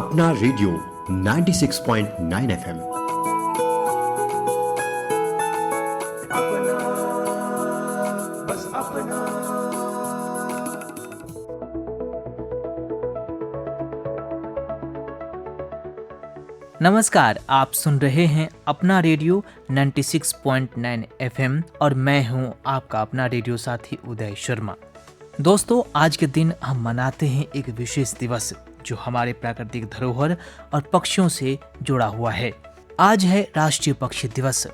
अपना radio 96.9 FM. नमस्कार, आप सुन रहे हैं अपना रेडियो 96.9 एफएम और मैं हूं आपका अपना रेडियो साथी उदय शर्मा। दोस्तों, आज के दिन हम मनाते हैं एक विशेष दिवस जो हमारे प्राकृतिक धरोहर और पक्षियों से जुड़ा हुआ है। आज है राष्ट्रीय पक्षी दिवस।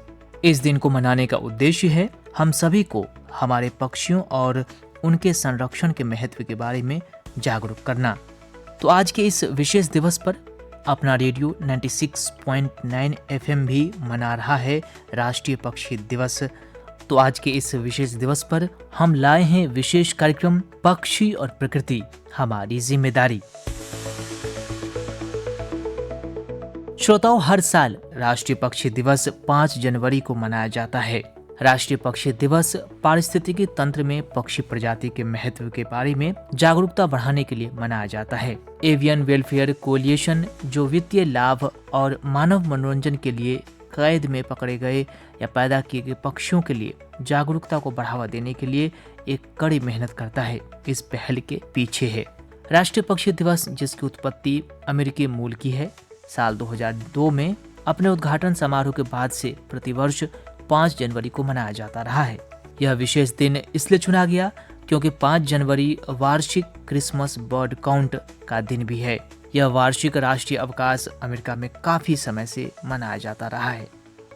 इस दिन को मनाने का उद्देश्य है हम सभी को हमारे पक्षियों और उनके संरक्षण के महत्व के बारे में जागरूक करना। तो आज के इस विशेष दिवस पर अपना रेडियो 96.9 एफएम भी मना रहा है राष्ट्रीय पक्षी दिवस। तो आज के इस विशेष दिवस पर हम लाए हैं विशेष कार्यक्रम पक्षी और प्रकृति हमारी जिम्मेदारी। श्रोताओं, हर साल राष्ट्रीय पक्षी दिवस 5 जनवरी को मनाया जाता है। राष्ट्रीय पक्षी दिवस पारिस्थितिकी तंत्र में पक्षी प्रजाति के महत्व के बारे में जागरूकता बढ़ाने के लिए मनाया जाता है। एवियन वेलफेयर कोलिएशन, जो वित्तीय लाभ और मानव मनोरंजन के लिए कैद में पकड़े गए या पैदा किए गए पक्षियों के लिए जागरूकता को बढ़ावा देने के लिए एक कड़ी मेहनत करता है, इस पहल के पीछे है राष्ट्रीय पक्षी दिवस, जिसकी उत्पत्ति अमेरिकी मूल की है। साल 2002 में अपने उद्घाटन समारोह के बाद से प्रतिवर्ष 5 जनवरी को मनाया जाता रहा है। यह विशेष दिन इसलिए चुना गया क्योंकि 5 जनवरी वार्षिक क्रिसमस बर्ड काउंट का दिन भी है। यह वार्षिक राष्ट्रीय अवकाश अमेरिका में काफी समय से मनाया जाता रहा है।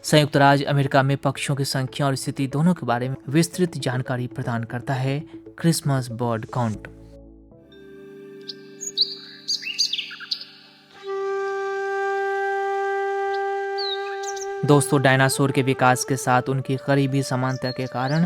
संयुक्त राज्य अमेरिका में पक्षियों की संख्या और स्थिति दोनों के बारे में विस्तृत जानकारी प्रदान करता है क्रिसमस बर्ड काउंट। दोस्तों, डायनासोर के विकास के साथ उनकी करीबी समानता के कारण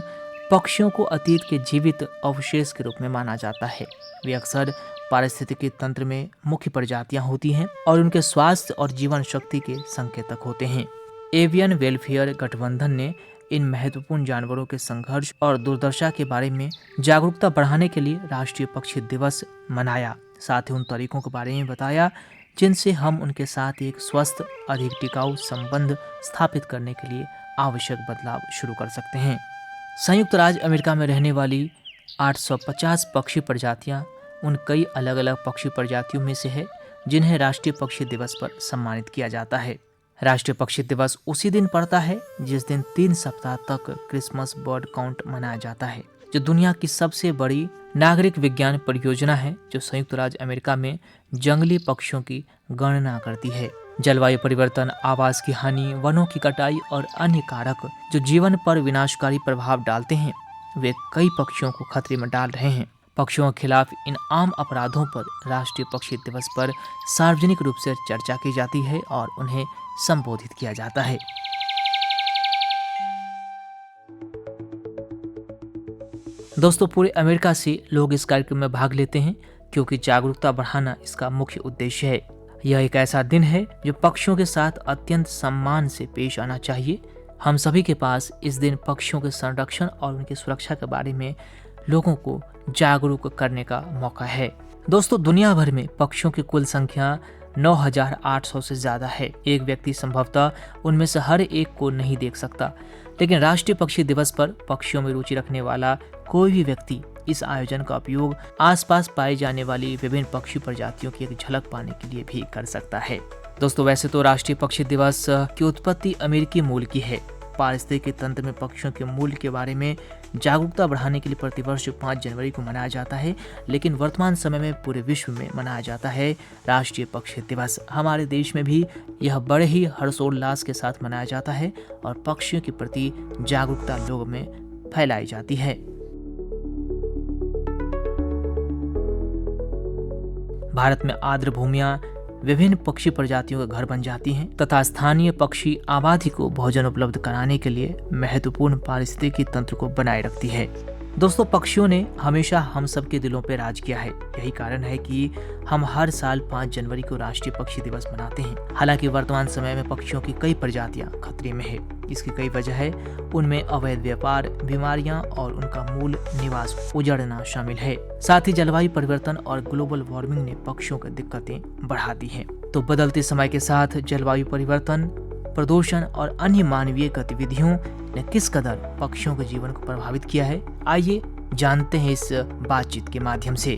पक्षियों को अतीत के जीवित अवशेष के रूप में माना जाता है। वे अक्सर पारिस्थितिकी तंत्र में मुख्य प्रजातियां होती हैं और उनके स्वास्थ्य और जीवन शक्ति के संकेतक होते हैं। एवियन वेलफेयर गठबंधन ने इन महत्वपूर्ण जानवरों के संघर्ष और दुर्दशा के बारे में जागरूकता बढ़ाने के लिए राष्ट्रीय पक्षी दिवस मनाया। साथ ही उन तरीकों के बारे में बताया जिनसे हम उनके साथ एक स्वस्थ, अधिक टिकाऊ संबंध स्थापित करने के लिए आवश्यक बदलाव शुरू कर सकते हैं। संयुक्त राज्य अमेरिका में रहने वाली 850 पक्षी प्रजातियां उन कई अलग अलग पक्षी प्रजातियों में से है जिन्हें राष्ट्रीय पक्षी दिवस पर सम्मानित किया जाता है। राष्ट्रीय पक्षी दिवस उसी दिन पड़ता है जिस दिन 3 सप्ताह तक क्रिसमस बर्ड काउंट मनाया जाता है, जो दुनिया की सबसे बड़ी नागरिक विज्ञान परियोजना है जो संयुक्त राज्य अमेरिका में जंगली पक्षियों की गणना करती है। जलवायु परिवर्तन, आवास की हानि, वनों की कटाई और अन्य कारक जो जीवन पर विनाशकारी प्रभाव डालते हैं, वे कई पक्षियों को खतरे में डाल रहे हैं। पक्षियों के खिलाफ इन आम अपराधों पर राष्ट्रीय पक्षी दिवस पर सार्वजनिक रूप से चर्चा की जाती है और उन्हें संबोधित किया जाता है। दोस्तों, पूरे अमेरिका से लोग इस कार्यक्रम में भाग लेते हैं क्योंकि जागरूकता बढ़ाना इसका मुख्य उद्देश्य है। यह एक ऐसा दिन है जो पक्षियों के साथ अत्यंत सम्मान से पेश आना चाहिए। हम सभी के पास इस दिन पक्षियों के संरक्षण और उनकी सुरक्षा के बारे में लोगों को जागरूक करने का मौका है। दोस्तों, दुनिया भर में पक्षियों की कुल संख्या 9,800 से ज्यादा है। एक व्यक्ति संभवतः उनमें से हर एक को नहीं देख सकता, लेकिन राष्ट्रीय पक्षी दिवस पर पक्षियों में रुचि रखने वाला कोई भी व्यक्ति इस आयोजन का उपयोग आसपास पाई जाने वाली विभिन्न पक्षी प्रजातियों की एक झलक पाने के लिए भी कर सकता है। दोस्तों, वैसे तो राष्ट्रीय पक्षी दिवस की उत्पत्ति अमेरिकी मूल की है। पारिस्थितिकी तंत्र में पक्षियों के मूल्य के बारे में जागरूकता बढ़ाने के लिए प्रतिवर्ष 5 जनवरी को मनाया जाता है, लेकिन वर्तमान समय में पूरे विश्व में मनाया जाता है राष्ट्रीय पक्षी दिवस। हमारे देश में भी यह बड़े ही हर्षोल्लास के साथ मनाया जाता है और पक्षियों के प्रति जागरूकता लोगों में फैलाई जाती है। भारत में आर्द्र भूमियां विभिन्न पक्षी प्रजातियों का घर बन जाती हैं तथा स्थानीय पक्षी आबादी को भोजन उपलब्ध कराने के लिए महत्वपूर्ण पारिस्थितिकी तंत्र को बनाए रखती है। दोस्तों, पक्षियों ने हमेशा हम सबके दिलों पर राज किया है। यही कारण है कि हम हर साल 5 जनवरी को राष्ट्रीय पक्षी दिवस मनाते हैं। हालांकि वर्तमान समय में पक्षियों की कई प्रजातियां खतरे में है। इसकी कई वजह है। उनमें अवैध व्यापार, बीमारियां और उनका मूल निवास उजड़ना शामिल है। साथ ही जलवायु परिवर्तन और ग्लोबल वार्मिंग ने पक्षियों की दिक्कतें बढ़ा दी हैं। तो बदलते समय के साथ जलवायु परिवर्तन, प्रदूषण और अन्य मानवीय गतिविधियों ने किस कदर पक्षियों के जीवन को प्रभावित किया है, आइए जानते हैं इस बातचीत के माध्यम से।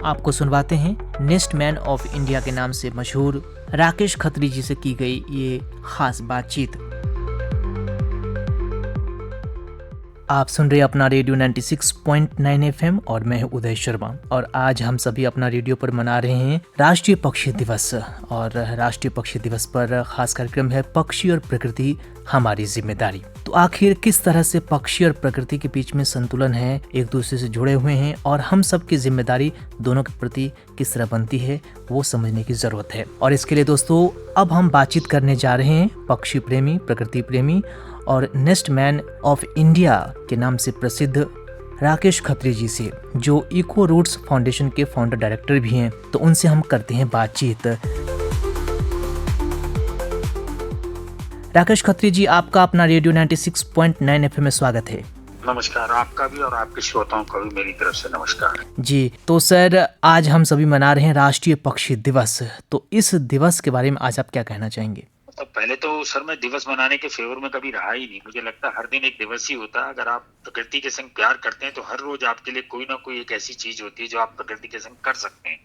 आपको सुनवाते हैं नेस्ट मैन ऑफ इंडिया के नाम से मशहूर राकेश खत्री जी से की गई ये खास बातचीत। आप सुन रहे अपना रेडियो 96.9 FM और मैं हूं उदय शर्मा। और आज हम सभी अपना रेडियो पर मना रहे हैं राष्ट्रीय पक्षी दिवस। और राष्ट्रीय पक्षी दिवस पर खास कार्यक्रम है पक्षी और प्रकृति हमारी जिम्मेदारी। तो आखिर किस तरह से पक्षी और प्रकृति के बीच में संतुलन है, एक दूसरे से जुड़े हुए हैं और हम सब की जिम्मेदारी दोनों के प्रति किस तरह बनती है, वो समझने की जरूरत है। और इसके लिए दोस्तों अब हम बातचीत करने जा रहे हैं पक्षी प्रेमी, प्रकृति प्रेमी और नेस्ट मैन ऑफ इंडिया के नाम से प्रसिद्ध राकेश खत्री जी से, जो इको रूट्स फाउंडेशन के फाउंडर डायरेक्टर भी हैं। तो उनसे हम करते हैं बातचीत। राकेश खत्री जी, आपका अपना रेडियो 96.9 FM में स्वागत है। नमस्कार, आपका भी और आपके श्रोताओं का भी मेरी तरफ से नमस्कार जी। तो सर, आज हम सभी मना रहे हैं राष्ट्रीय पक्षी दिवस। तो इस दिवस के बारे में आज आप क्या कहना चाहेंगे? तो पहले तो सर, मैं दिवस मनाने के फेवर में कभी रहा ही नहीं। मुझे लगता है हर दिन एक दिवस ही होता है। अगर आप प्रकृति के संग प्यार करते हैं तो हर रोज आपके लिए कोई ना कोई एक ऐसी चीज होती है जो आप प्रकृति के संग कर सकते हैं।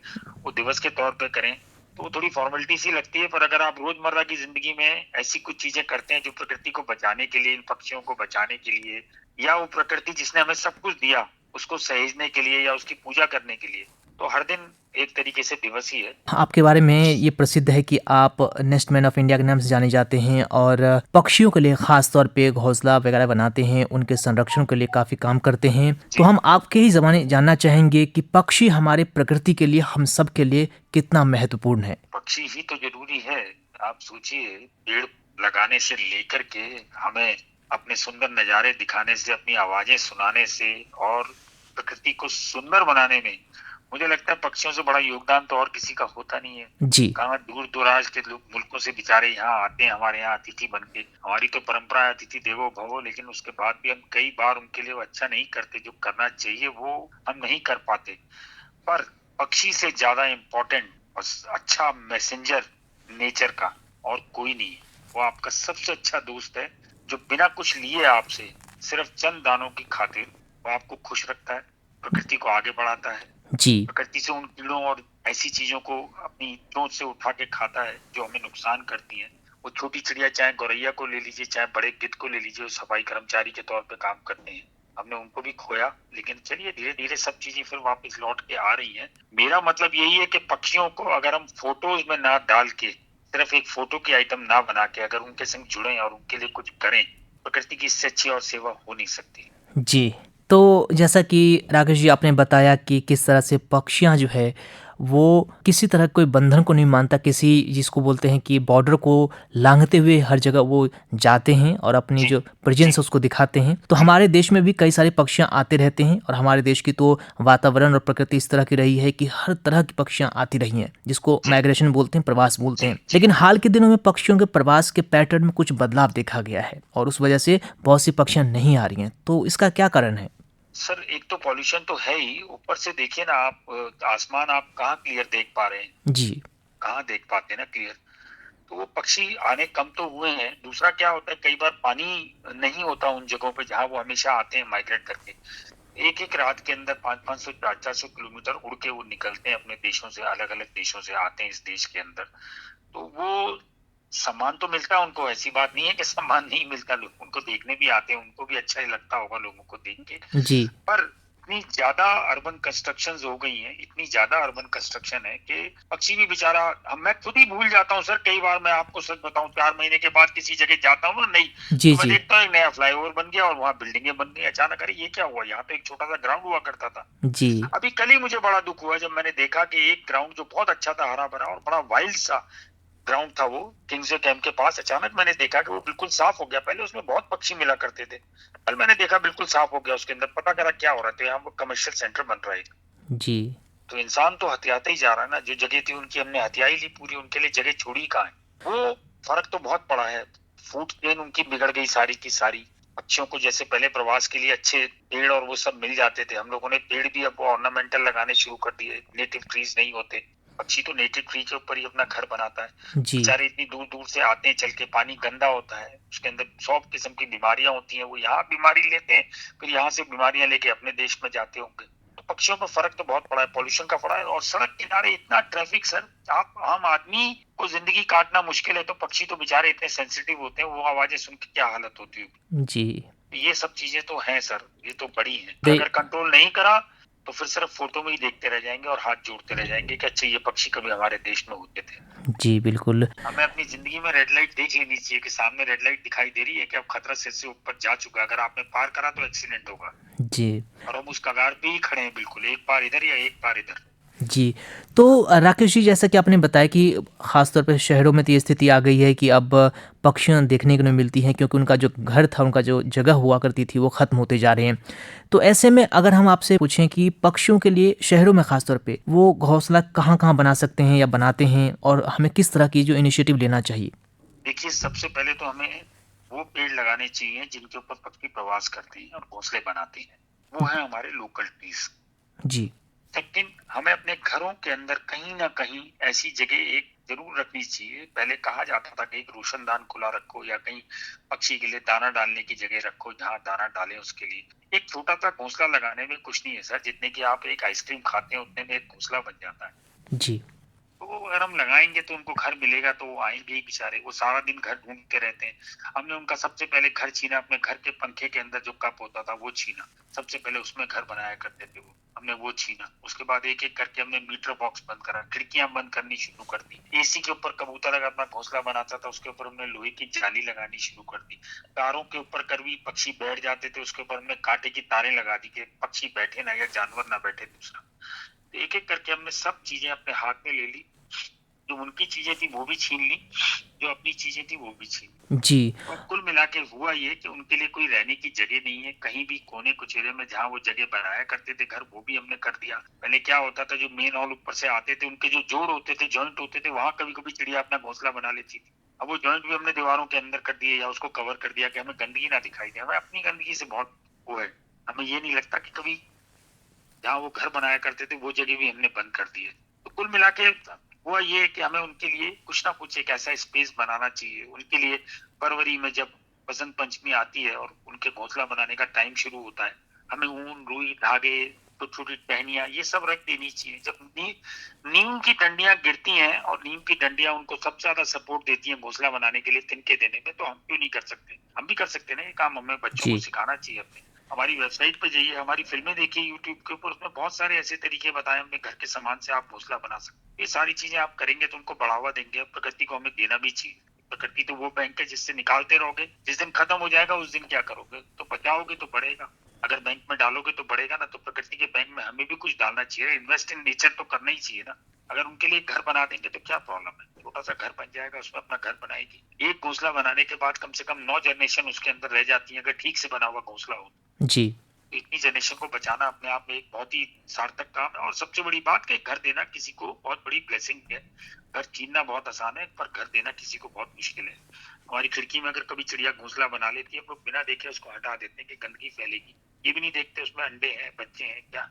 वो दिवस के तौर पे करें तो वो थोड़ी फॉर्मेलिटी सी लगती है, पर अगर आप रोजमर्रा की जिंदगी में ऐसी कुछ चीजें करते हैं जो प्रकृति को बचाने के लिए, इन पक्षियों को बचाने के लिए, या वो प्रकृति जिसने हमें सब कुछ दिया उसको सहेजने के लिए या उसकी पूजा करने के लिए, तो हर दिन एक तरीके से दिवस ही है। आपके बारे में ये प्रसिद्ध है कि आप नेस्ट मैन ऑफ इंडिया के नाम से जाने जाते हैं और पक्षियों के लिए खास तौर पे घोंसला वगैरह बनाते हैं, उनके संरक्षण के लिए काफी काम करते हैं। तो हम आपके ही ज़बानी जानना चाहेंगे कि पक्षी हमारे प्रकृति के लिए, हम सब के लिए कितना महत्वपूर्ण है। पक्षी ही तो जरूरी है। आप सोचिए, पेड़ लगाने से लेकर के हमें अपने सुंदर नजारे दिखाने से, अपनी आवाजें सुनाने से और प्रकृति को सुंदर बनाने में मुझे लगता है पक्षियों से बड़ा योगदान तो और किसी का होता नहीं है जी। कहाँ दूर दराज के लोग, मुल्कों से बेचारे यहाँ आते हैं हमारे यहाँ अतिथि बन के। हमारी तो परंपरा है अतिथि देवो भवो, लेकिन उसके बाद भी हम कई बार उनके लिए वो अच्छा नहीं करते जो करना चाहिए, वो हम नहीं कर पाते। पर पक्षी से ज्यादा इम्पोर्टेंट और अच्छा मैसेंजर नेचर का और कोई नहीं है। वो आपका सबसे अच्छा दोस्त है जो बिना कुछ लिए आपसे, सिर्फ चंद दानों की खातिर वो आपको खुश रखता है, प्रकृति को आगे बढ़ाता है जी। प्रकृति से उन कीड़ों और ऐसी चीजों को अपनी चोंच से उठा के खाता है जो हमें नुकसान करती हैं। वो छोटी चिड़िया, चाहे गौरैया को ले लीजिए, चाहे बड़े गिद्ध को ले लीजिए, वो सफाई कर्मचारी के तौर पे काम करते हैं। हमने उनको भी खोया, लेकिन चलिए धीरे धीरे सब चीजें फिर वापस लौट के आ रही हैं। मेरा मतलब यही है कि पक्षियों को अगर हम फोटोज में ना डाल के, सिर्फ एक फोटो की आइटम ना बना के, अगर उनके संग जुड़े और उनके लिए कुछ करें, प्रकृति की इससे अच्छी और सेवा हो नहीं सकती। जी। तो जैसा कि राकेश जी आपने बताया कि किस तरह से पक्षियाँ जो है वो किसी तरह कोई बंधन को नहीं मानता, किसी जिसको बोलते हैं कि बॉर्डर को लांघते हुए हर जगह वो जाते हैं और अपनी जो प्रेजेंस उसको दिखाते हैं। तो हमारे देश में भी कई सारे पक्षियाँ आते रहते हैं और हमारे देश की तो वातावरण और प्रकृति इस तरह की रही है कि हर तरह की पक्षियाँ आती रही हैं, जिसको माइग्रेशन बोलते हैं, प्रवास बोलते हैं। लेकिन हाल के दिनों में पक्षियों के प्रवास के पैटर्न में कुछ बदलाव देखा गया है और उस वजह से बहुत सी पक्षियाँ नहीं आ रही हैं। तो इसका क्या कारण है? सर, एक तो पॉल्यूशन तो है ही, ऊपर से देखिए ना आप, आसमान आप कहाँ क्लियर देख पा रहे हैं? जी। कहाँ देख पाते हैं ना क्लियर। तो वो पक्षी आने कम तो हुए हैं। दूसरा क्या होता है, कई बार पानी नहीं होता उन जगहों पे जहाँ वो हमेशा आते हैं माइग्रेट करके। एक एक रात के अंदर 500-500, 400 किलोमीटर उड़ के वो निकलते हैं अपने देशों से, अलग अलग देशों से आते हैं इस देश के अंदर। तो वो सम्मान तो मिलता है उनको, ऐसी बात नहीं है कि सम्मान नहीं मिलता। लोग उनको देखने भी आते हैं, उनको भी अच्छा ही लगता होगा लोगों को देख के। जी। पर इतनी ज्यादा अर्बन कंस्ट्रक्शंस हो गई हैं, इतनी ज्यादा अर्बन कंस्ट्रक्शन है कि पक्षी भी बेचारा, मैं खुद ही भूल जाता हूँ सर। कई बार मैं आपको सच बताऊं, 4 महीने के बाद किसी जगह जाता हूँ ना, नहीं जी तो मैं जी। देखता हूँ एक नया फ्लाईओवर बन गया और वहाँ बिल्डिंगें बन गई। अचानक अरे ये क्या हुआ, यहाँ तो एक छोटा सा ग्राउंड हुआ करता था। जी। अभी कल ही मुझे बड़ा दुख हुआ जब मैंने देखा कि एक ग्राउंड जो बहुत अच्छा था, हरा भरा और बड़ा वाइल्ड सा ग्राउंड था, वो किंग्सवे कैंप के पास, अचानक मैंने देखा कि वो बिल्कुल साफ हो गया। पहले उसमें बहुत पक्षी मिला करते थे, कल मैंने देखा बिल्कुल साफ हो गया उसके अंदर। पता करा क्या हो रहा था, यहाँ कमर्शियल सेंटर बन रहा है। जी। तो इंसान तो हथियाते ही जा रहा है ना। जो जगह थी उनकी हमने हथियाई ली पूरी, उनके लिए जगह छोड़ी कहाँ है। वो फर्क तो बहुत पड़ा है। फूड चेन उनकी बिगड़ गई सारी की सारी। पक्षियों को जैसे पहले प्रवास के लिए अच्छे पेड़ और वो सब मिल जाते थे, हम लोगों ने पेड़ भी अब ऑर्नामेंटल लगाने शुरू कर दिए, नेटिव ट्रीज नहीं होते। पक्षी तो नेटिव ट्री के ऊपर ही अपना घर बनाता है। जी, बेचारे इतनी दूर दूर से आते हैं चल के, पानी गंदा होता है, उसके अंदर 100 किस्म की बीमारियां होती हैं, वो यहाँ बीमारी लेते हैं, फिर यहाँ से बीमारियां लेके अपने देश में जाते होंगे। तो पक्षियों में फर्क तो बहुत पड़ा है, पॉल्यूशन का पड़ा है। और सड़क किनारे इतना ट्रैफिक सर, आप आम आदमी को जिंदगी काटना मुश्किल है, तो पक्षी तो बेचारे इतने सेंसिटिव होते हैं, वो आवाजें सुन के क्या हालत होती होगी। जी। ये सब चीजें तो हैं सर, ये तो बड़ी हैं। दे अगर कंट्रोल नहीं करा तो फिर सिर्फ फोटो में ही देखते रह जाएंगे और हाथ जोड़ते रह जाएंगे कि अच्छा ये पक्षी कभी हमारे देश में होते थे। जी, बिल्कुल। हमें अपनी जिंदगी में रेड लाइट देख लेनी चाहिए कि सामने रेड लाइट दिखाई दे रही है कि अब खतरा सिर से ऊपर जा चुका है, अगर आपने पार करा तो एक्सीडेंट होगा। जी। और हम उस कगार पे ही खड़े हैं बिल्कुल, एक पार इधर या एक पार इधर। जी, तो राकेश जी, जैसा कि आपने बताया कि ख़ास तौर पे शहरों में तो ये स्थिति आ गई है कि अब पक्षियाँ देखने को नहीं मिलती हैं, क्योंकि उनका जो घर था, उनका जो जगह हुआ करती थी, वो ख़त्म होते जा रहे हैं। तो ऐसे में अगर हम आपसे पूछें कि पक्षियों के लिए शहरों में ख़ास तौर पे वो घोंसला कहाँ-कहाँ बना सकते हैं या बनाते हैं, और हमें किस तरह की जो इनिशिएटिव लेना चाहिए? देखिए, सबसे पहले तो हमें वो पेड़ लगाने चाहिए जिनके ऊपर पक्षी प्रवास करते हैं और घोंसले बनाते हैं, वो है हमारे लोकल ट्रीज। जी, सेकंड, हमें अपने घरों के अंदर कहीं ना कहीं ऐसी जगह एक जरूर रखनी चाहिए। पहले कहा जाता था कि एक रोशनदान खुला रखो या कहीं पक्षी के लिए दाना डालने की जगह रखो जहाँ दाना डालें उसके लिए। एक छोटा सा घोंसला लगाने में कुछ नहीं है सर, जितने की आप एक आइसक्रीम खाते हैं उतने में एक घोंसला बन जाता है। जी, तो वो अगर हम लगाएंगे तो उनको घर मिलेगा, तो वो आएंगे ही बेचारे, वो सारा दिन घर ढूंढते रहते हैं। हमने उनका सबसे पहले घर छीना, अपने घर के पंखे के अंदर जो कप होता था वो छीना, सबसे पहले उसमें घर बनाया करते थे वो, हमने वो छीना। उसके बाद एक एक करके हमने मीटर बॉक्स बंद करा, खिड़कियां बंद करनी शुरू कर दी। एसी के ऊपर कबूतर अगर अपना घोंसला बनाता था उसके ऊपर हमने लोहे की जाली लगानी शुरू कर दी। तारों के ऊपर कभी पक्षी बैठ जाते थे उसके ऊपर हमने कांटे की तारें लगा दी कि पक्षी बैठे ना या जानवर ना बैठे दूसरा। तो एक एक करके हमने सब चीजें अपने हाथ में ले ली, जो उनकी चीजें थी वो भी छीन ली, जो अपनी चीजें थी वो भी छीन ली। जी, और कुल मिला के हुआ ये कि उनके लिए कोई रहने की जगह नहीं है कहीं भी। कोने कुचेरे में जहाँ वो जगह बनाया करते थे घर, वो भी हमने कर दिया। पहले क्या होता था, जो मेन हॉल ऊपर से आते थे उनके जो जोड़ होते थे, जॉइंट होते थे, वहां कभी कभी चिड़िया अपना घोंसला बना लेती थी। अब वो जॉइंट भी हमने दीवारों के अंदर कर दिए या उसको कवर कर दिया कि हमें गंदगी ना दिखाई दे। हमें अपनी गंदगी से बहुत वो है, हमें ये नहीं लगता कि कभी जहाँ वो घर बनाया करते थे वो जगह भी हमने बंद कर दी है। तो कुल मिला के हुआ ये कि हमें उनके लिए कुछ ना कुछ एक ऐसा स्पेस बनाना चाहिए। उनके लिए फरवरी में जब बसंत पंचमी आती है और उनके घोंसला बनाने का टाइम शुरू होता है, हमें ऊन, रुई, धागे, छोटी छोटी टहनियां ये सब रख देनी चाहिए। जब नीम की डंडियां गिरती हैं और नीम की डंडियां उनको सबसे ज्यादा सपोर्ट देती हैं घोंसला बनाने के लिए, तिनके देने में, तो हम क्यों नहीं कर सकते? हम भी कर सकते हैं ना ये काम, हमें बच्चों को जी, सिखाना चाहिए अपने। हमारी वेबसाइट पे जाइए, हमारी फिल्में देखिए यूट्यूब के ऊपर, उसमें बहुत सारे ऐसे तरीके बताए हमने, घर के सामान से आप घोंसला बना सकते हैं। ये सारी चीजें आप करेंगे तो उनको बढ़ावा देंगे। प्रकृति को हमें देना भी चाहिए। प्रकृति तो वो बैंक है जिससे निकालते रहोगे, जिस दिन खत्म हो जाएगा उस दिन क्या करोगे? तो बचाओगे तो बढ़ेगा, अगर बैंक में डालोगे तो बढ़ेगा ना। तो प्रकृति के बैंक में हमें भी कुछ डालना चाहिए, इन्वेस्ट इन नेचर तो करना ही चाहिए ना। अगर उनके लिए घर बना देंगे तो क्या प्रॉब्लम है? छोटा सा घर बन जाएगा, उसमें अपना घर बनाएगी। एक घोंसला बनाने के बाद कम से कम 9 जनरेशन उसके अंदर रह जाती है, अगर ठीक से बना हुआ घोंसला हो। जी, इतनी जनरेशन को बचाना अपने आप में एक बहुत ही सार्थक काम है। और सबसे बड़ी बात कि घर देना किसी को बहुत बड़ी ब्लेसिंग है। घर छीनना बहुत आसान है, पर घर देना किसी को बहुत मुश्किल है। हमारी खिड़की में अगर कभी चिड़िया घोंसला बना लेती है, हम लोग बिना देखे उसको हटा देते हैं कि गंदगी फैलेगी, ये भी नहीं देखते उसमें अंडे हैं, बच्चे हैं क्या।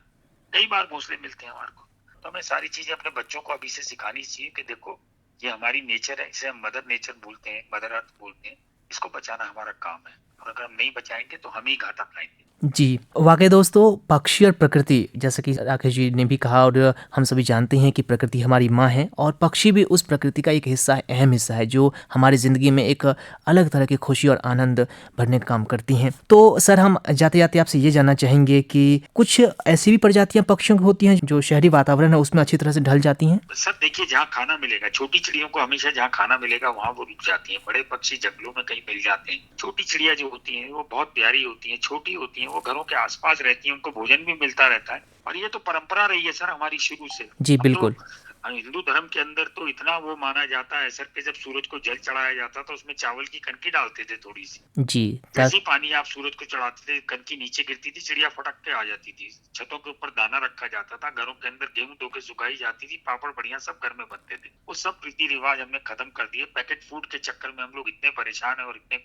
कई बार घोंसले मिलते हैं हमारे को। तो हमें सारी चीजें अपने बच्चों को अभी से सिखानी चाहिए कि देखो ये हमारी नेचर है, इसे हम मदर नेचर बोलते हैं, मदर अर्थ बोलते हैं, इसको बचाना हमारा काम है। और अगर हम नहीं बचाएंगे तो हम ही घाटा खाएंगे। जी, वाक़ई दोस्तों, पक्षी और प्रकृति, जैसा कि राकेश जी ने भी कहा, और हम सभी जानते हैं कि प्रकृति हमारी माँ है, और पक्षी भी उस प्रकृति का एक हिस्सा है, अहम हिस्सा है, जो हमारी ज़िंदगी में एक अलग तरह की खुशी और आनंद भरने का काम करती हैं। तो सर, हम जाते-जाते आपसे ये जानना चाहेंगे कि कुछ ऐसी भी प्रजातियाँ पक्षियों की होती हैं जो शहरी वातावरण है उसमें अच्छी तरह से ढल जाती हैं? सर देखिए, जहाँ खाना मिलेगा, छोटी चिड़ियों को हमेशा जहाँ खाना मिलेगा वहां वो रुक जाती हैं। बड़े पक्षी जंगलों में कहीं मिल जाते हैं। छोटी चिड़िया जो होती हैं वो बहुत प्यारी होती हैं, छोटी होती हैं, वो घरों के आसपास रहती हैं, उनको भोजन भी मिलता रहता है। और ये तो परंपरा रही है सर हमारी शुरू से। जी, अब तो बिल्कुल। हिंदू धर्म के अंदर तो इतना वो माना जाता है सर कि जब सूरज को जल चढ़ाया जाता तो उसमें चावल की कनकी डालते थे थोड़ी सी। जी, जैसे ही पानी आप सूरज को चढ़ाते थे, कनकी नीचे गिरती थी, चिड़िया फटक के आ जाती थी। छतों के ऊपर दाना रखा जाता था, घरों के अंदर गेहूं धो के सुखाई जाती थी, पापड़ बढ़िया सब घर में बनते थे। वो सब रीति रिवाज हमने खत्म कर दिए। पैकेट फूड के चक्कर में हम लोग इतने परेशान है और इतने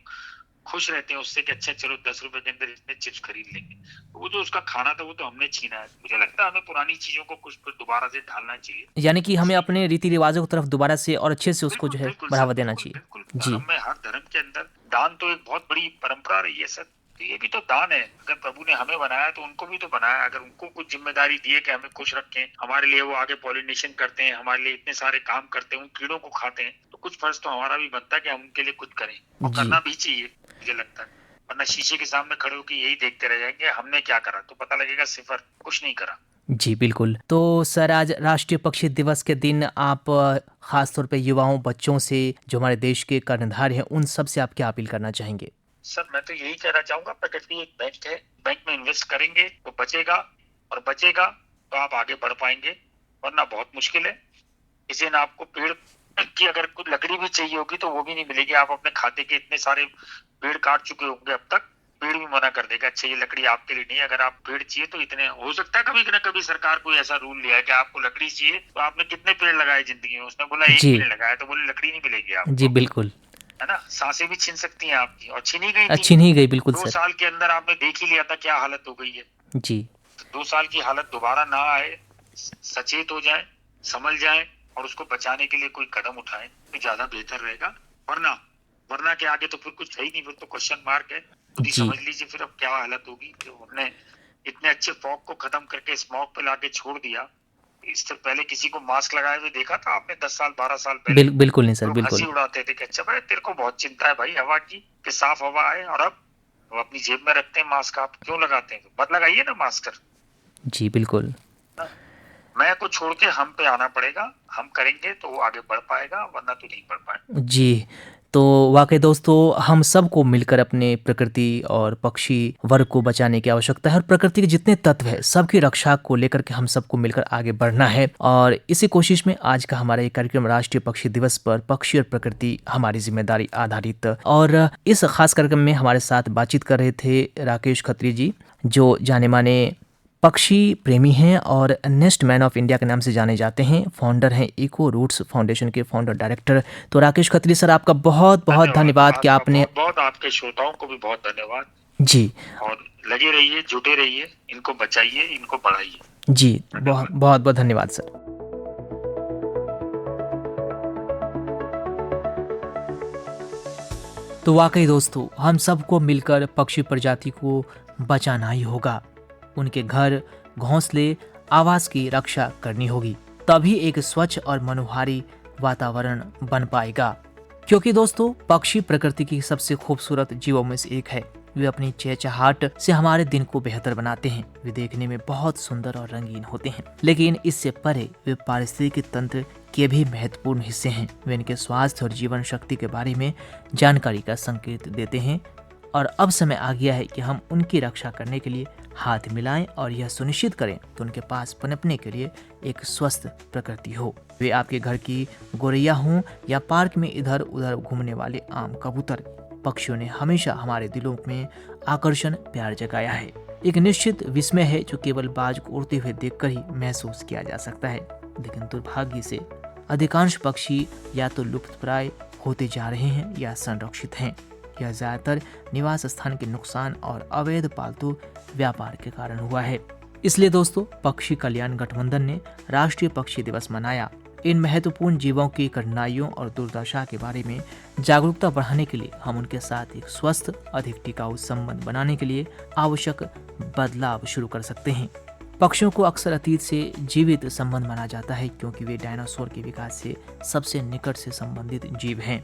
खुश रहते हैं उससे कि अच्छा चलो 10 रुपए के अंदर इतने चिप्स खरीद लेंगे। तो वो जो उसका खाना था वो तो हमने छीना है। मुझे लगता है हमें पुरानी चीजों को कुछ फिर दोबारा से ढालना चाहिए। यानी कि हमें अपने रीति रिवाजों की तरफ दोबारा से और अच्छे से उसको बिल्कुल जो है बिल्कुल सर, बढ़ावा देना बिल्कुल चाहिए। बिल्कुल। जी, धर्म में, हर धर्म के अंदर दान तो एक बहुत बड़ी परंपरा रही है सर। तो ये भी तो दान है। अगर प्रभु ने हमें बनाया तो उनको भी तो बनाया। अगर उनको कुछ जिम्मेदारी दी है कि हमें खुश रखें, हमारे लिए वो आगे पॉलिनेशन करते हैं, हमारे लिए इतने सारे काम करते हैं, उन कीड़ों को खाते हैं, तो कुछ फर्ज तो हमारा भी बनता है कि हम उनके लिए कुछ करें और जी, करना भी चाहिए मुझे लगता है। वरना शीशे के सामने खड़े होकर यही देखते रह जाएंगे हमने क्या करा, तो पता लगेगा सिफर, कुछ नहीं करा। जी, बिल्कुल। तो सर आज राष्ट्रीय पक्षी दिवस के दिन आप खास तौर पे युवाओं, बच्चों से, जो हमारे देश के कर्णधार हैं, उन सब से आप क्या अपील करना चाहेंगे? सर मैं तो यही कहना चाहूंगा, प्रकृति एक बैंक है, बैंक में इन्वेस्ट करेंगे तो बचेगा, और बचेगा तो आप आगे बढ़ पाएंगे, वरना बहुत मुश्किल है। किसी ने आपको पेड़ की अगर कुछ लकड़ी भी चाहिए होगी तो वो भी नहीं मिलेगी। आप अपने खाते के इतने सारे पेड़ काट चुके होंगे अब तक, पेड़ भी मना कर देगा, अच्छा ये लकड़ी आपके लिए नहीं है, अगर आप पेड़ चाहिए तो इतने। हो सकता है कभी न कभी सरकार कोई ऐसा रूल लिया है कि आपको लकड़ी चाहिए, तो आपने कितने पेड़ लगाए जिंदगी में, उसने बोला एक जी, भी नहीं लगाया, तो बोले लकड़ी नहीं मिलेगी जी, आपको, बिल्कुल। है ना। सांसें भी छीन सकती हैं आपकी, और छीनी गई थी। छीन ही गई, बिल्कुल 2 सर। साल के अंदर आपने देख ही लिया था क्या हालत हो गई है। जी, 2 साल की हालत दोबारा ना आए, सचेत हो जाए, समझ जाए और उसको बचाने के लिए कोई कदम उठाए तो ज्यादा बेहतर रहेगा। वरना वरना के आगे तो फिर कुछ है ही नहीं, फिर तो क्वेश्चन मार्क है। खुद ही जी, समझ लीजिए फिर अब क्या हालत होगी। कि हमने इतने अच्छे फॉग को खत्म करके स्मॉग पे लाके छोड़ दिया। इससे पहले किसी को मास्क लगाए हुए देखा था आपने 10 साल 12 साल पहले? बिल्कुल नहीं सर, लोग हंसी बिल्कुल। उड़ाते थे कि अच्छा भाई तेरे को बहुत चिंता है भाई हवा की, कि साफ हवा आए, और अब वो अपनी जेब में रखते हैं मास्क। आप क्यों लगाते हैं? मत लगाइए ना मास्क कर। जी, बिल्कुल। मैं को छोड़ के हम पे आना पड़ेगा, हम करेंगे तो वो आगे बढ़ पाएगा, वरना तो नहीं बढ़ पाएगा। जी, तो वाक़ई दोस्तों हम सबको मिलकर अपने प्रकृति और पक्षी वर्ग को बचाने की आवश्यकता है और प्रकृति के जितने तत्व हैं सबकी रक्षा को लेकर के हम सबको मिलकर आगे बढ़ना है। और इसी कोशिश में आज का हमारा ये कार्यक्रम राष्ट्रीय पक्षी दिवस पर पक्षी और प्रकृति हमारी जिम्मेदारी आधारित, और इस खास कार्यक्रम में हमारे साथ बातचीत कर रहे थे राकेश खत्री जी, जो जाने माने पक्षी प्रेमी हैं और नेस्ट मैन ऑफ इंडिया के नाम से जाने जाते हैं, फाउंडर हैं इको रूट्स फाउंडेशन के फाउंडर डायरेक्टर। तो राकेश खत्री सर आपका बहुत बहुत धन्यवाद कि आपने बहुत आपके श्रोताओं को भी बहुत धन्यवाद जी, और लगे रहिए, जुटे रहिए, इनको बचाइए, इनको बढ़ाइए। जी, बहुत बहुत बहुत धन्यवाद सर। तो वाकई दोस्तों हम सबको मिलकर पक्षी प्रजाति को बचाना ही होगा, उनके घर, घोंसले, आवास की रक्षा करनी होगी, तभी एक स्वच्छ और मनोहारी वातावरण बन पाएगा। क्योंकि दोस्तों पक्षी प्रकृति की सबसे खूबसूरत जीवों में से एक है। वे अपनी चहचहाहट से हमारे दिन को बेहतर बनाते हैं। वे देखने में बहुत सुंदर और रंगीन होते हैं, लेकिन इससे परे वे पारिस्थितिकी तंत्र के भी महत्वपूर्ण हिस्से हैं। वे इनके स्वास्थ्य और जीवन शक्ति के बारे में जानकारी का संकेत देते हैं, और अब समय आ गया है कि हम उनकी रक्षा करने के लिए हाथ मिलाएं और यह सुनिश्चित करें कि उनके पास पनपने के लिए एक स्वस्थ प्रकृति हो। वे आपके घर की गोरैया हों या पार्क में इधर उधर घूमने वाले आम कबूतर, पक्षियों ने हमेशा हमारे दिलों में आकर्षण, प्यार जगाया है। एक निश्चित विस्मय है जो केवल बाज को उड़ते हुए देखकर ही महसूस किया जा सकता है। लेकिन दुर्भाग्य से अधिकांश पक्षी या तो लुप्तप्राय होते जा रहे हैं या संरक्षित हैं। यह ज्यादातर निवास स्थान के नुकसान और अवैध पालतू व्यापार के कारण हुआ है। इसलिए दोस्तों पक्षी कल्याण गठबंधन ने राष्ट्रीय पक्षी दिवस मनाया। इन महत्वपूर्ण जीवों की कठिनाइयों और दुर्दशा के बारे में जागरूकता बढ़ाने के लिए हम उनके साथ एक स्वस्थ, अधिक टिकाऊ संबंध बनाने के लिए आवश्यक बदलाव शुरू कर सकते हैं। पक्षियों को अक्सर अतीत से जीवित संबंध माना जाता है क्योंकि वे डायनासोर के विकास से सबसे निकट से संबंधित जीव हैं।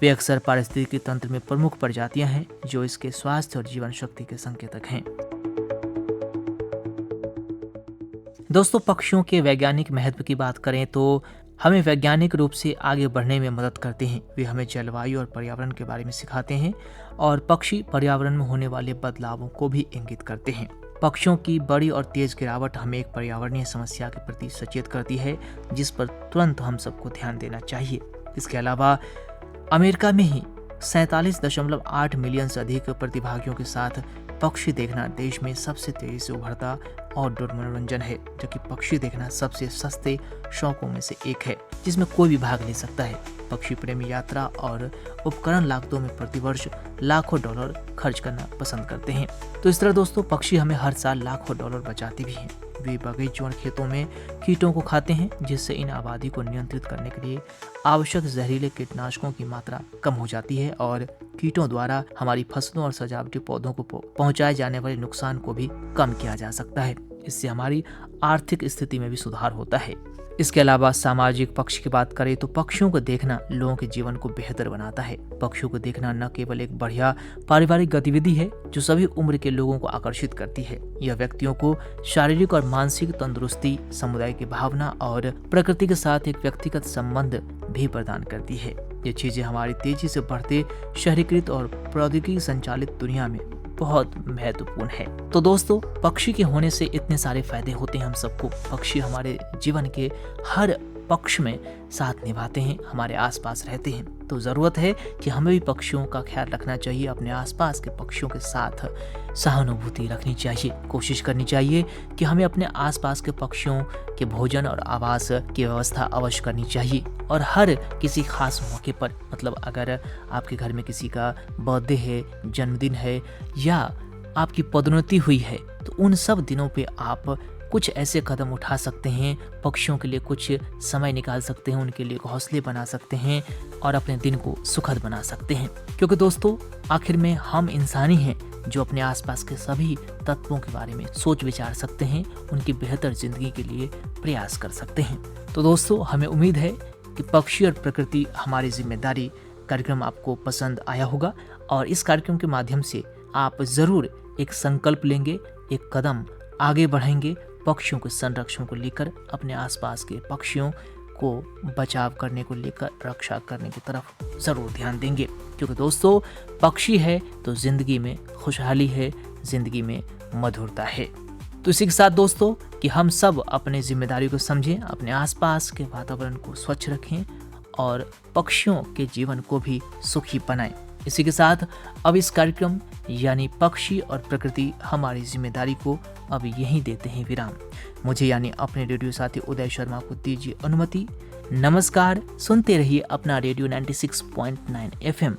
वे अक्सर पारिस्थितिकी तंत्र में प्रमुख प्रजातियां हैं जो इसके स्वास्थ्य और जीवन शक्ति के संकेतक हैं। दोस्तों पक्षियों के वैज्ञानिक महत्व की बात करें तो हमें वैज्ञानिक रूप से आगे बढ़ने में मदद करते हैं। वे हमें जलवायु और पर्यावरण के बारे में सिखाते हैं और पक्षी पर्यावरण में होने वाले बदलावों को भी इंगित करते हैं। पक्षियों की बड़ी और तेज गिरावट हमें एक पर्यावरणीय समस्या के प्रति सचेत करती है, जिस पर तुरंत हम सबको ध्यान देना चाहिए। इसके अलावा अमेरिका में ही 47.8 मिलियन से अधिक प्रतिभागियों के साथ पक्षी देखना देश में सबसे तेजी से उभरता आउटडोर मनोरंजन है, जबकि पक्षी देखना सबसे सस्ते शौकों में से एक है, जिसमें कोई भी भाग ले सकता है। पक्षी प्रेमी यात्रा और उपकरण लागतों में प्रतिवर्ष लाखों डॉलर खर्च करना पसंद करते हैं। तो इस तरह दोस्तों, पक्षी हमें हर साल लाखों डॉलर बचाते भी हैं। वे बगीचों और खेतों में कीटों को खाते हैं, जिससे इन आबादी को नियंत्रित करने के लिए आवश्यक जहरीले कीटनाशकों की मात्रा कम हो जाती है और कीटों द्वारा हमारी फसलों और सजावटी पौधों को पहुंचाए जाने वाले नुकसान को भी कम किया जा सकता है। इससे हमारी आर्थिक स्थिति में भी सुधार होता है। इसके अलावा सामाजिक पक्ष की बात करें तो पक्षियों को देखना लोगों के जीवन को बेहतर बनाता है। पक्षियों को देखना न केवल एक बढ़िया पारिवारिक गतिविधि है जो सभी उम्र के लोगों को आकर्षित करती है, यह व्यक्तियों को शारीरिक और मानसिक तंदुरुस्ती, समुदाय की भावना और प्रकृति के साथ एक व्यक्तिगत संबंध भी प्रदान करती है। ये चीजें हमारी तेजी से बढ़ते शहरीकृत और प्रौद्योगिकी संचालित दुनिया में बहुत महत्वपूर्ण है। तो दोस्तों, पक्षी के होने से इतने सारे फायदे होते हैं हम सबको। पक्षी हमारे जीवन के हर पक्ष में साथ निभाते हैं, हमारे आसपास रहते हैं। तो ज़रूरत है कि हमें भी पक्षियों का ख्याल रखना चाहिए, अपने आसपास के पक्षियों के साथ सहानुभूति रखनी चाहिए। कोशिश करनी चाहिए कि हमें अपने आसपास के पक्षियों के भोजन और आवास की व्यवस्था अवश्य करनी चाहिए। और हर किसी खास मौके पर, मतलब अगर आपके घर में किसी का बर्थडे है, जन्मदिन है या आपकी पदोन्नति हुई है, तो उन सब दिनों पे आप कुछ ऐसे कदम उठा सकते हैं, पक्षियों के लिए कुछ समय निकाल सकते हैं, उनके लिए घोंसले बना सकते हैं और अपने दिन को सुखद बना सकते हैं। क्योंकि दोस्तों, आखिर में हम इंसान ही हैं जो अपने आसपास के सभी तत्वों के बारे में सोच विचार सकते हैं, उनकी बेहतर जिंदगी के लिए प्रयास कर सकते हैं। तो दोस्तों, हमें उम्मीद है कि पक्षी और प्रकृति हमारी जिम्मेदारी कार्यक्रम आपको पसंद आया होगा और इस कार्यक्रम के माध्यम से आप जरूर एक संकल्प लेंगे, एक कदम आगे बढ़ेंगे, पक्षियों के संरक्षण को लेकर, अपने आसपास के पक्षियों को बचाव करने को लेकर, रक्षा करने की तरफ जरूर ध्यान देंगे। क्योंकि दोस्तों, पक्षी है तो जिंदगी में खुशहाली है, जिंदगी में मधुरता है। तो इसी के साथ दोस्तों, कि हम सब अपने जिम्मेदारी को समझें, अपने आसपास के वातावरण को स्वच्छ रखें और पक्षियों के जीवन को भी सुखी बनाएं। इसी के साथ अब इस कार्यक्रम यानी पक्षी और प्रकृति हमारी जिम्मेदारी को अब यहीं देते हैं विराम। मुझे यानी अपने रेडियो साथी उदय शर्मा को दीजिए अनुमति। नमस्कार, सुनते रहिए अपना रेडियो 96.9 FM।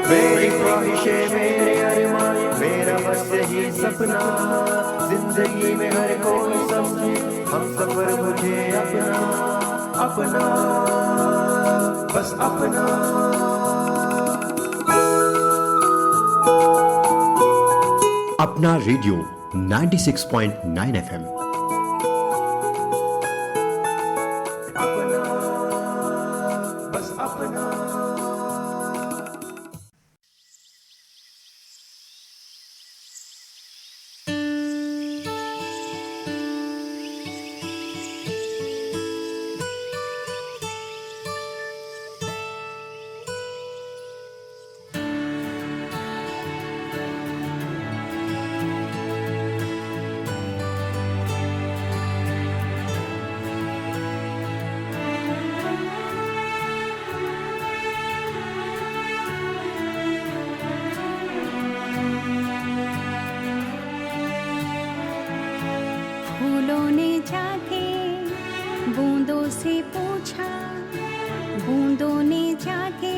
मेरी ख्वाहिशें, मेरे अरमान, मेरा बस यही सपना, जिंदगी में हर कोई समझे हम सफर मुझे अपना अपना, बस अपना। अपना रेडियो 96.9 FM। अपना, बस अपना। फूलों ने जाके बूंदों से पूछा, बूंदों ने जाके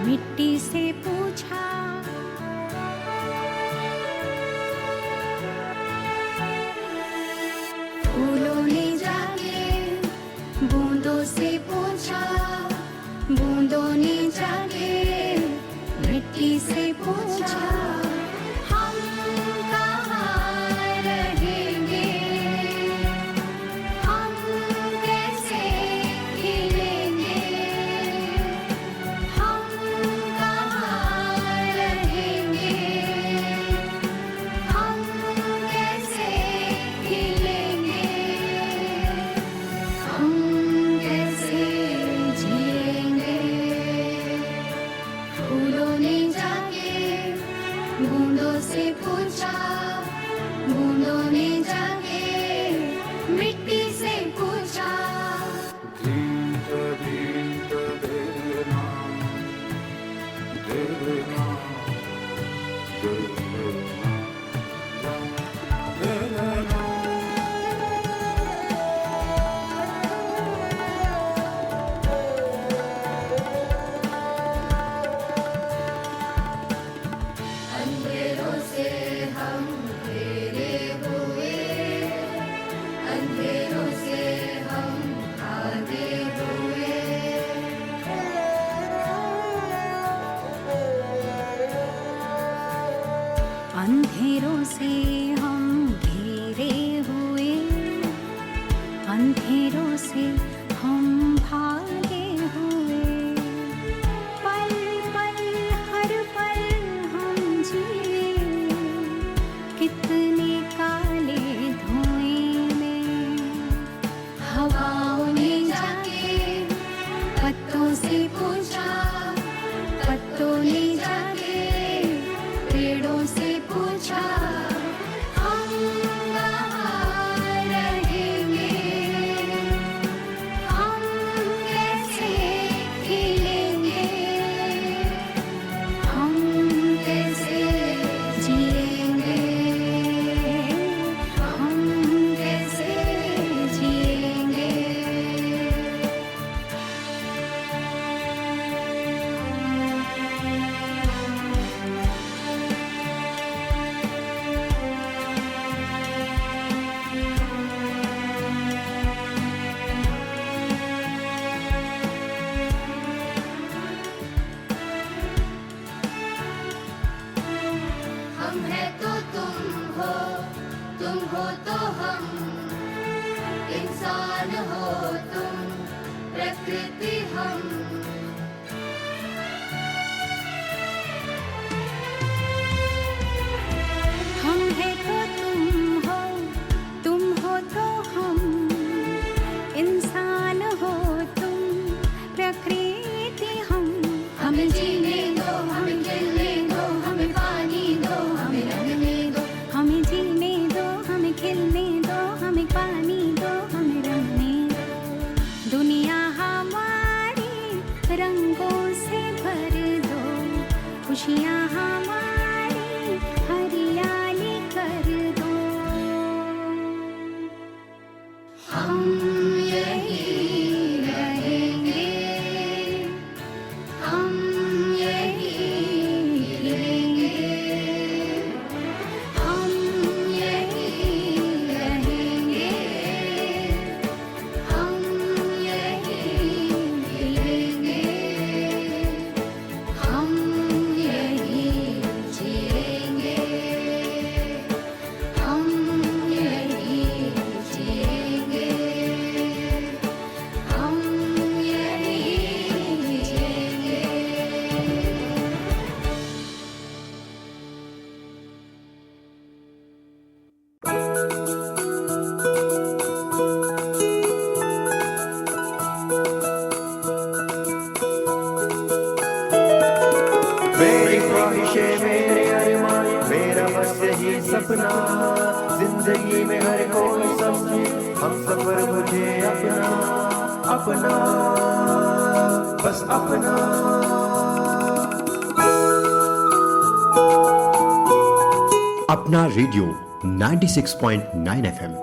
मिट्टी से पूछा, फूलों ने जाके बूंदों से पूछा, बूंदों ने जाके मिट्टी से पूछा, हम कहाँ रहेंगे, हम कैसे खिलेंगे, हम कहाँ रहेंगे, हम कैसे संस्कृति हम है तो तुम हो तो हम, इंसान हो तुम, प्रकृति हम। हमें जीने दो, हमें खिलने दो, हमें पानी दो, हमें रंगने दो। हमें जीने दो, हमें खिलने दो, हमें पानी दो, हमें रंगने दो। दुनिया हमारी रंगों से भर दो, खुशियाँ हमारी हरियाली कर दो। हम यही रहेंगे, हम यही खिलेंगे, हम यही रहेंगे, हम यही खिलेंगे, हम यही जिएंगे, हम यही जिएंगे, हम यही जिएंगे। मेरी ख्वाहिशें मेरे अरमान, मेरा बस यही सपना। जिंदगी में हर कोई समझे हम सफर मुझे अपना, अपना, बस अपना। अपना रेडियो 96.9 FM